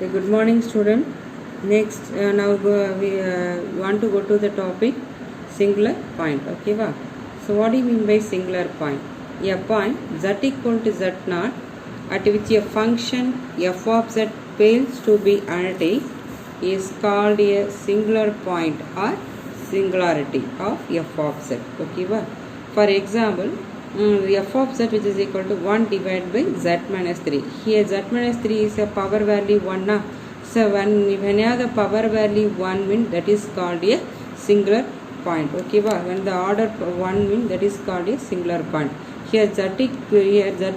Okay, good morning, student. Next, we want to go to the topic singular point. Okay, va? So, what do you mean by singular point? A point z equal to z naught at which a function f of z fails to be analytic is called a singular point or singularity of f of z. Okay, va? For example, f of z which is equal to 1 divided by z minus 3. Here z minus 3 is a power value 1 na. So when you have the power value 1 mean that is called a singular point. Okay, when the order 1 mean that is called a singular point. Here z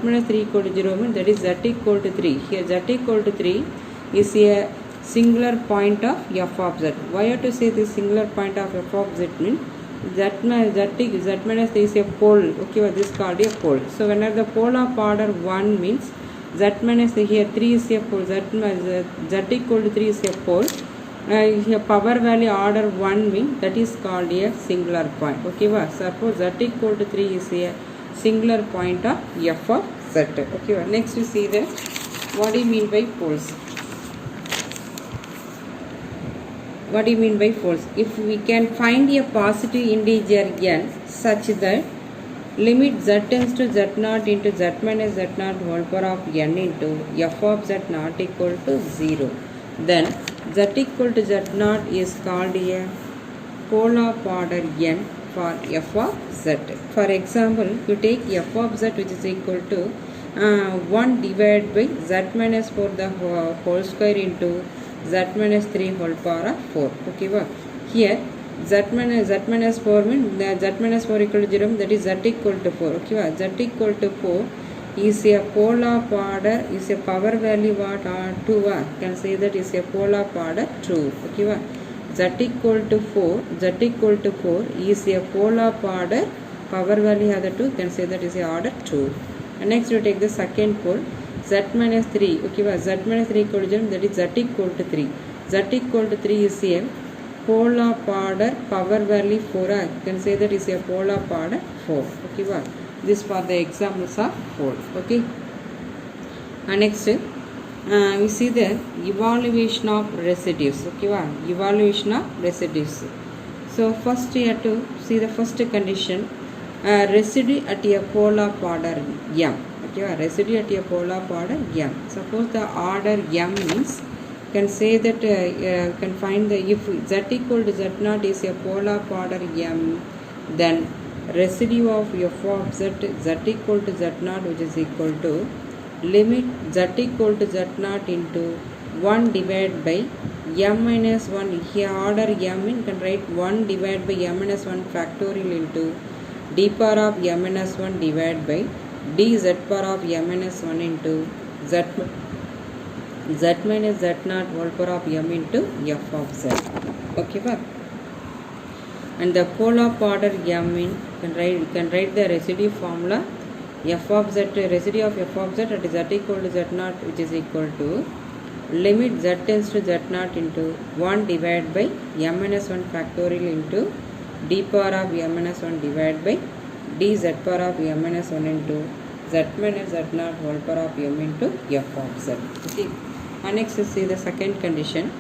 minus 3 equal to 0 mean that is z equal to 3. Here z equal to 3 is a singular point of f of z. Why you have to say this singular point of f of z mean z minus 3 is a pole. Okay, this is called a pole. So whenever the pole of order 1 means z minus 3, here 3 is a pole, z equal to 3 is a pole. Here power value order 1 means that is called a singular point. Okay, suppose z equal to 3 is a singular point of f of z. Okay, next you see that what do you mean by poles? What do you mean by poles? If we can find a positive integer n such that limit z tends to z naught into z minus z naught whole power of n into f of z not equal to 0, then z equal to z naught is called a pole of order n for f of z. For example, you take f of z which is equal to 1 divided by z minus 4 the whole square into z minus 3 whole power of 4. Okay, here z minus 4 means z minus 4 equal to 0 that is z equal to 4. Okay, z equal to 4 is a pole of order, is a power value what 2. Can say that is a pole of order 2. Okay, z equal to 4, z equal to 4 is a pole of order, power value other 2, can say that is a order 2. And next you take the second pole z minus 3. Okay, z minus 3 equal to 0 that is z equal to 3. Z equal to 3 is a pole of order, power value 4. I can say that is a pole of order 4. Okay, this for the examples of pole. Okay, and next we see the evaluation of residues. Okay, evaluation of residues. So first you have to see the first condition, residue at a pole of order m. Okay, residue at a pole of order m. Suppose the order m means can say that can find the if z equal to z naught is a pole of order m, then residue of f of z equal to z naught which is equal to limit z equal to z naught into 1 divided by m minus 1. Here order m in can write 1 divided by m minus 1 factorial into d power of m minus 1 divided by dz power of m minus 1 into z minus z naught whole power of m into f of z. Okay, and the pole of order m in can write the residue formula f of z, residue of f of z at z equal to z naught which is equal to limit z tends to z naught into 1 divided by m minus 1 factorial into d power of m minus 1 divided by dz power of m minus 1 into z minus z naught whole power of m into f of z. Okay, and next see the second condition,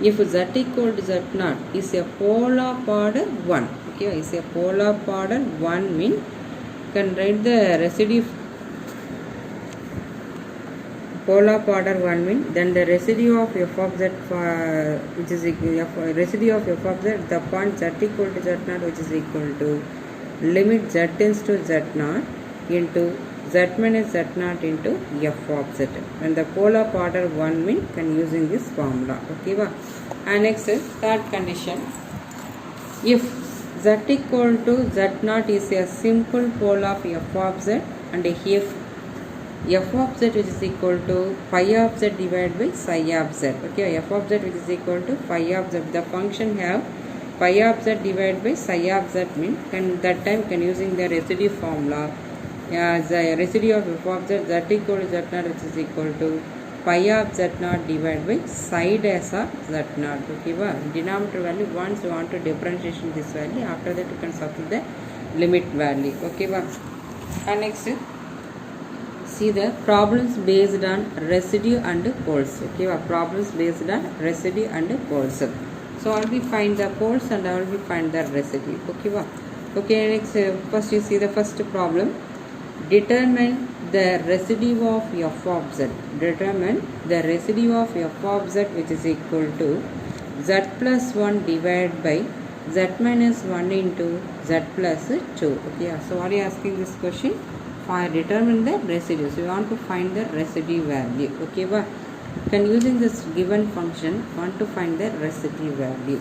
if z equal to z naught is a pole of order 1. Okay, is a pole of order 1 mean can write the residue pole of order 1 mean then the residue of f of z which is equal residue of f of z the point z equal to z naught which is equal to limit z tends to z naught into z minus z naught into f of z, and the pole of order 1 mean can using this formula. Okay, and next third condition, if z equal to z naught is a simple pole of f of z and if f of z which is equal to phi of z divided by psi of z. Okay, f of z which is equal to phi of z, the function have phi of z divided by psi of z mean can that time can using the residue formula, the residue of f of z equal to z naught which is equal to phi of z naught divided by psi dash of z naught. Okay, denominator value once you want to differentiation this value, after that you can substitute the limit value. Okay, and next see the problems based on residue and poles. Okay, problems based on residue and poles. So I will be find the poles and I will be find the residue. Okay, okay. Next, first you see the first problem. Determine the residue of f of z. Determine the residue of f of z, which is equal to z plus 1 divided by z minus 1 into z plus 2. Okay, so what are you asking this question? Determine the residue. So you want to find the residue value. Okay, can using this given function want to find the residue value.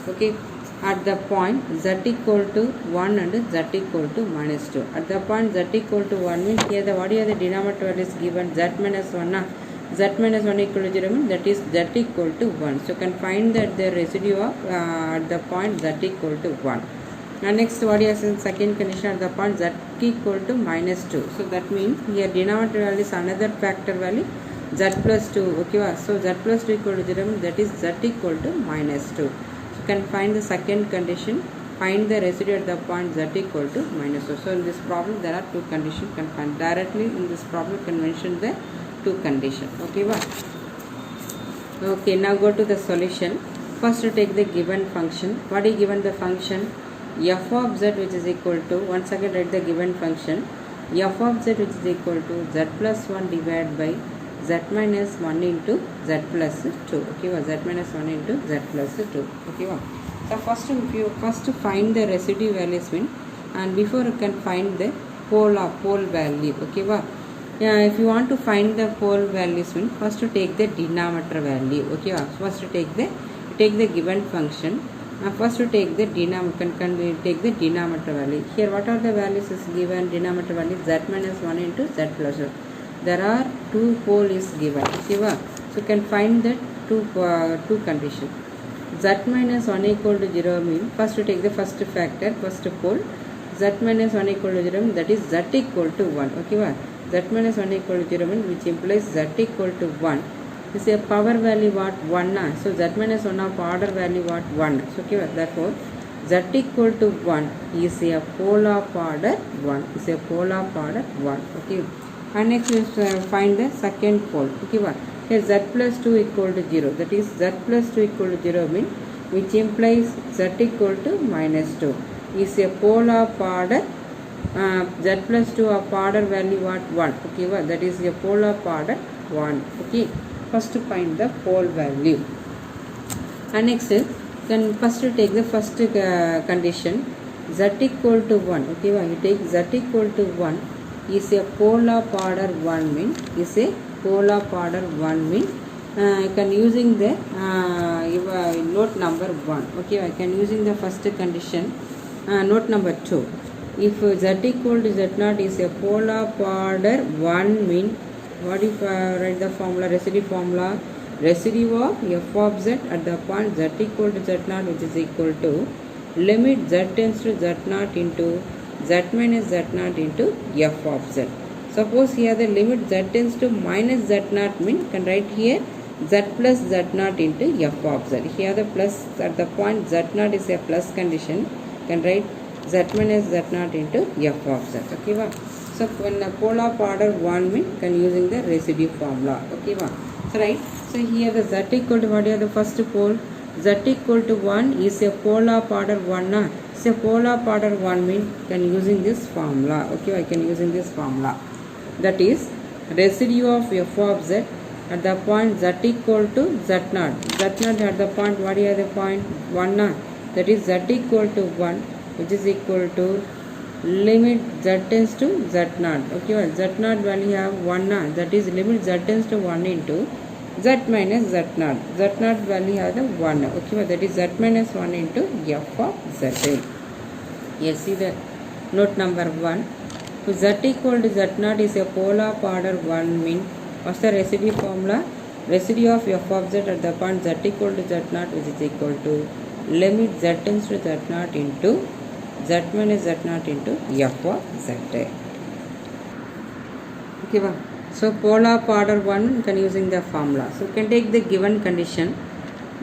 Okay, at the point z equal to 1 and z equal to minus 2. At the point z equal to 1 means here the what are the denominator value is given z minus 1. Z minus 1 equal to 0 means that is z equal to 1. So you can find that the residue of at the point z equal to 1. And next what is in second condition at the point z equal to minus 2. So that means here denominator value is another factor value z plus 2. Okay, so z plus 2 equal to 0 means that is z equal to minus 2. So you can find the second condition, find the residue at the point z equal to minus 2. So in this problem there are two conditions. You can find directly in this problem you can mention the two conditions. Okay, okay, now go to the solution. First to take the given function. What is given the function? F of z, which is equal to, once again write the given function, f of z, which is equal to z plus 1 divided by z minus 1 into z plus 2. Okay, z minus 1 into z plus 2. Okay, so first find the residue values mean, and before you can find the pole value. Okay, if you want to find the pole values mean, first to take the denominator value. Okay, first to take the given function. First to take the denominator, take the denominator value. Here what are the values is given? Denominator value z minus 1 into z plus 1. There are two pole is given. Okay, so you can find the two conditions. Z minus 1 equal to 0 means first to take the first factor, first pole. Z minus 1 equal to 0 means that is z equal to 1. Okay, z minus 1 equal to 0 means which implies z equal to 1. Is a power value what 1 so z minus 1 of order value what 1. So okay, therefore z equal to 1 is a pole of order 1, is a pole of order 1. Okay, and next we find the second pole. Okay, here z plus 2 equal to 0, that is z plus 2 equal to 0 means which implies z equal to minus 2 is a pole of order z plus 2 of order value what 1. Okay, that is a pole of order 1. Okay, first to find the pole value. And next then first to take the first condition, z equal to 1. Okay, you take z equal to 1 is a pole of order 1 mean, is a pole of order 1 mean I can using the note number 1. Okay, I can using the first condition, note number 2. If z equal to z0 is a pole of order 1 mean, what if write the formula, residue formula, residue of f of z at the point z equal to z0, which is equal to limit z tends to z0 into z minus z0 into f of z. Suppose here the limit z tends to minus z0 mean can write here z plus z0 into f of z. Here the plus at the point z0 is a plus condition, can write z minus z0 into f of z. Okay, so when the pole of order 1 mean can using the residue formula. Okay, so right, so here the z equal to what are the first pole, z equal to 1 is a pole of order 1 so pole of order 1 mean can using this formula. Okay, I can using this formula, that is residue of f of z at the point z equal to z0, z0 at the point what is the point 1 that is z equal to 1, which is equal to limit z tends to z0. Okay, well, z0 value have 1 that is limit z tends to 1 into z minus z0, z0 value have the 1. Okay, well, that is z minus 1 into f of z. Yes, see the note number 1. So z equal to z0 is a pole of order 1 mean, what's the residue formula? Residue of f of z at the point z equal to z0, which is equal to limit z tends to z0 into z minus z0 into f of z. Okay, so pole of order 1 can using the formula. So you can take the given condition,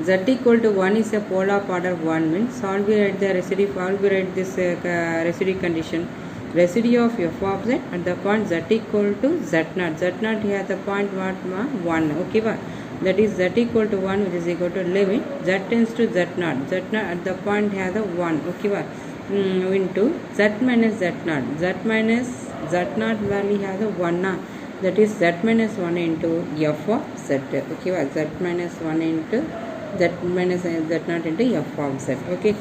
z equal to 1 is a pole of order 1 means, solve we write the residue, solve we write this residue condition, residue of f of z at the point z equal to z0. Z0 here the point what 1. Okay va? That is z equal to 1, which is equal to limit z tends to z0. Z0 at the point here the 1. Okay va? Into z minus z0. Z minus z0 value here the 1 na. That is z minus 1 into f of z. Okay va? Z minus 1 into z minus z0 into f of z. Okay,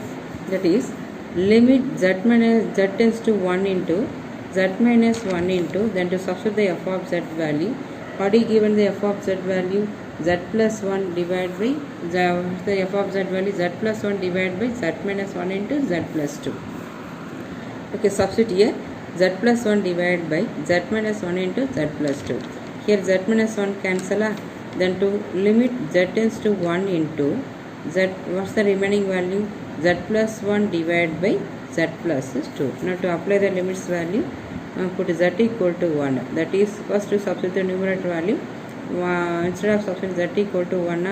that is limit z minus z tends to 1 into z minus 1 into, then to substitute the f of z value. What is given the f of z value? Z plus 1 divided by the f of z value, z plus 1 divided by z minus 1 into z plus 2. Okay, substitute here z plus 1 divided by z minus 1 into z plus 2. Here z minus 1 cancel. Then to limit z tends to 1 into z, what's the remaining value? Z plus 1 divided by z plus 2. Now to apply the limits value, put z equal to 1. That is, first to substitute the numerator value. Instead of substituting z equal to 1,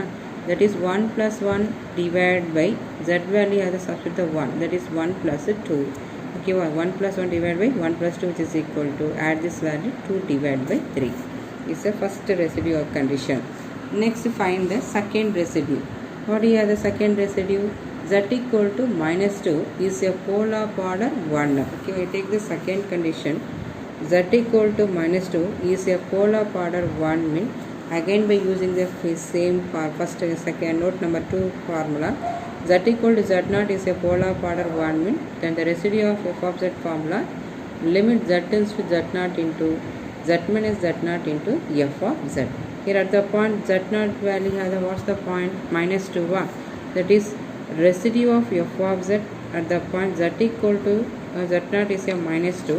that is 1 plus 1 divided by z value as a substitute the 1. That is 1 plus 2. Okay, 1 plus 1 divided by 1 plus 2, which is equal to, add this value, 2 divided by 3. Is the first residue or condition. Next, find the second residue. What is the second residue? Z equal to minus 2 is a pole of order 1. Okay, we take the second condition. Z equal to minus 2 is a pole of order 1 mean, again by using the same first second note number 2 formula. Z equal to z0 is a pole of order 1 mean, then the residue of f of z formula, limit z tends to z0 into z minus z0 into f of z. Here at the point z0 value has what's the point? Minus 2. That is residue of f of z at the point z equal to z0 is a minus 2,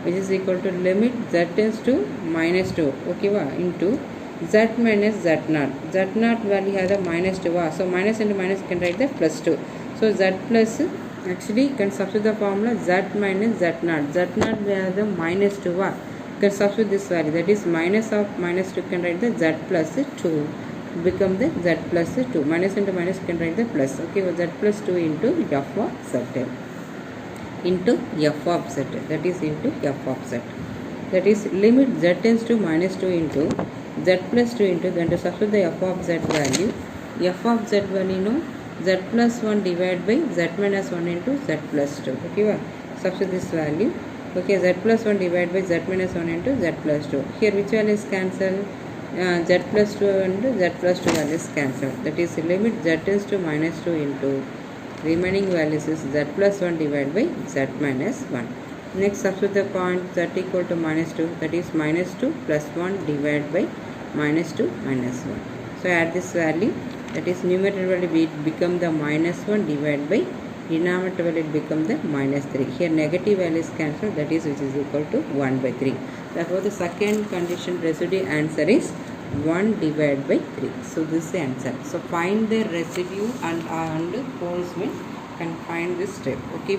which is equal to limit z tends to minus 2. Okay, into z minus z0. Z0 value has a minus 2. So minus into minus can write the plus 2. So z plus, actually can substitute the formula z minus z0. Z0 has the minus 2. Can substitute this value, that is minus of minus 2 can write the z plus 2, become the z plus 2. Minus into minus can write the plus. Okay, z plus 2 into f of z, into f of z, that is into f of z. That is limit z tends to minus 2 into z plus 2 into, then to substitute the f of z value. F of z value, no, z plus 1 divided by z minus 1 into z plus 2. Okay, substitute this value. Okay, z plus 1 divided by z minus 1 into z plus 2. Here which value is cancelled? Z plus 2 into z plus 2 value is cancelled. That is limit z tends to minus 2 into remaining values is z plus 1 divided by z minus 1. Next, substitute the point z equal to minus 2. That is minus 2 plus 1 divided by minus 2 minus 1. So add this value. That is numerator value become the minus 1 divided by denominator value become the minus 3. Here negative value is cancelled, that is which is equal to 1 by 3. Therefore the second condition residue answer is 1 divided by 3. So this is the answer. So find the residue and poles mean can find this step. Okay,